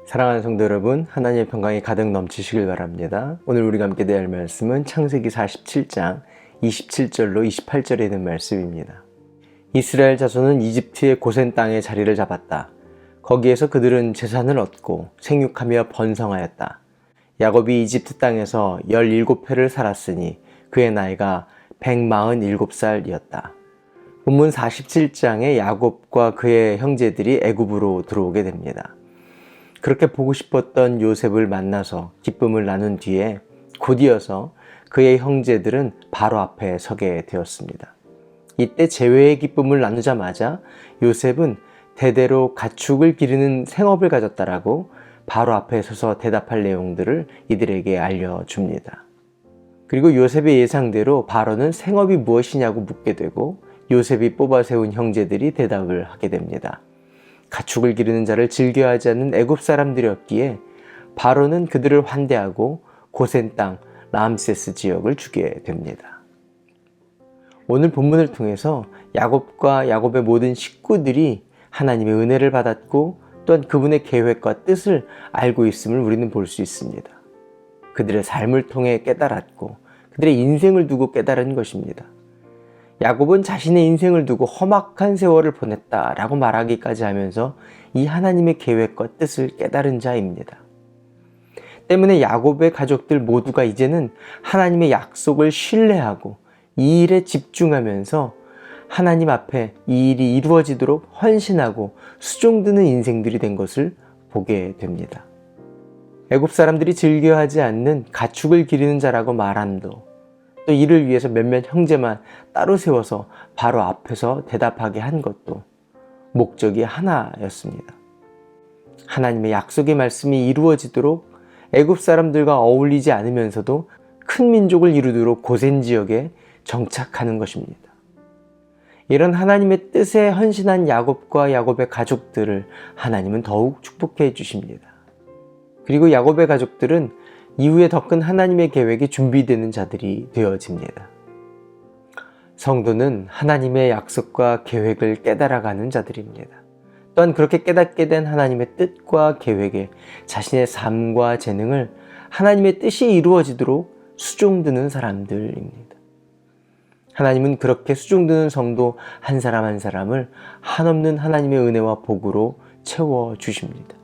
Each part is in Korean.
사랑하는 성도 여러분, 하나님의 평강이 가득 넘치시길 바랍니다. 오늘 우리가 함께 대할 말씀은 창세기 47장 27절로 28절에 있는 말씀입니다. 이스라엘 자손은 이집트의 고센 땅에 자리를 잡았다. 거기에서 그들은 재산을 얻고 생육하며 번성하였다. 야곱이 이집트 땅에서 17회를 살았으니 그의 나이가 147살이었다. 본문 47장에 야곱과 그의 형제들이 애굽으로 들어오게 됩니다. 그렇게 보고 싶었던 요셉을 만나서 기쁨을 나눈 뒤에 곧이어서 그의 형제들은 바로 앞에 서게 되었습니다. 이때 재회의 기쁨을 나누자마자 요셉은 대대로 가축을 기르는 생업을 가졌다라고 바로 앞에 서서 대답할 내용들을 이들에게 알려줍니다. 그리고 요셉의 예상대로 바로는 생업이 무엇이냐고 묻게 되고 요셉이 뽑아 세운 형제들이 대답을 하게 됩니다. 가축을 기르는 자를 즐겨하지 않는 애굽 사람들이었기에 바로는 그들을 환대하고 고센 땅 람세스 지역을 주게 됩니다. 오늘 본문을 통해서 야곱과 야곱의 모든 식구들이 하나님의 은혜를 받았고 또한 그분의 계획과 뜻을 알고 있음을 우리는 볼 수 있습니다. 그들의 삶을 통해 깨달았고 그들의 인생을 두고 깨달은 것입니다. 야곱은 자신의 인생을 두고 험악한 세월을 보냈다라고 말하기까지 하면서 이 하나님의 계획과 뜻을 깨달은 자입니다. 때문에 야곱의 가족들 모두가 이제는 하나님의 약속을 신뢰하고 이 일에 집중하면서 하나님 앞에 이 일이 이루어지도록 헌신하고 수종드는 인생들이 된 것을 보게 됩니다. 애굽 사람들이 즐겨하지 않는 가축을 기르는 자라고 말함도 또 이를 위해서 몇몇 형제만 따로 세워서 바로 앞에서 대답하게 한 것도 목적이 하나였습니다. 하나님의 약속의 말씀이 이루어지도록 애굽 사람들과 어울리지 않으면서도 큰 민족을 이루도록 고센 지역에 정착하는 것입니다. 이런 하나님의 뜻에 헌신한 야곱과 야곱의 가족들을 하나님은 더욱 축복해 주십니다. 그리고 야곱의 가족들은 이후에 더 큰 하나님의 계획이 준비되는 자들이 되어집니다. 성도는 하나님의 약속과 계획을 깨달아가는 자들입니다. 또한 그렇게 깨닫게 된 하나님의 뜻과 계획에 자신의 삶과 재능을 하나님의 뜻이 이루어지도록 수종드는 사람들입니다. 하나님은 그렇게 수종드는 성도 한 사람 한 사람을 한없는 하나님의 은혜와 복으로 채워주십니다.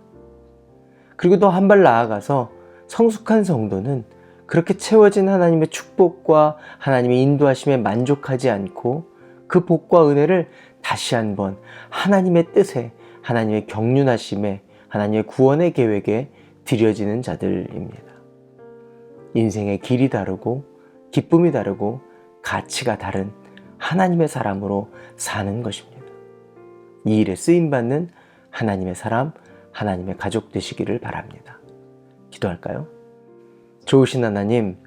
그리고 또 한 발 나아가서 성숙한 성도는 그렇게 채워진 하나님의 축복과 하나님의 인도하심에 만족하지 않고 그 복과 은혜를 다시 한번 하나님의 뜻에, 하나님의 경륜하심에, 하나님의 구원의 계획에 드려지는 자들입니다. 인생의 길이 다르고 기쁨이 다르고 가치가 다른 하나님의 사람으로 사는 것입니다. 이 일에 쓰임받는 하나님의 사람, 하나님의 가족 되시기를 바랍니다. 기도할까요? 좋으신 하나님,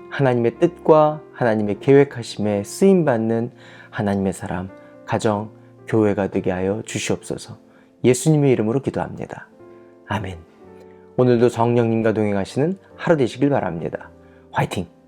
하나님의 뜻과 하나님의 계획하심에 쓰임받는 하나님의 사람, 가정, 교회가 되게 하여 주시옵소서. 예수님의 이름으로 기도합니다. 아멘. 오늘도 성령님과 동행하시는 하루 되시길 바랍니다. 화이팅!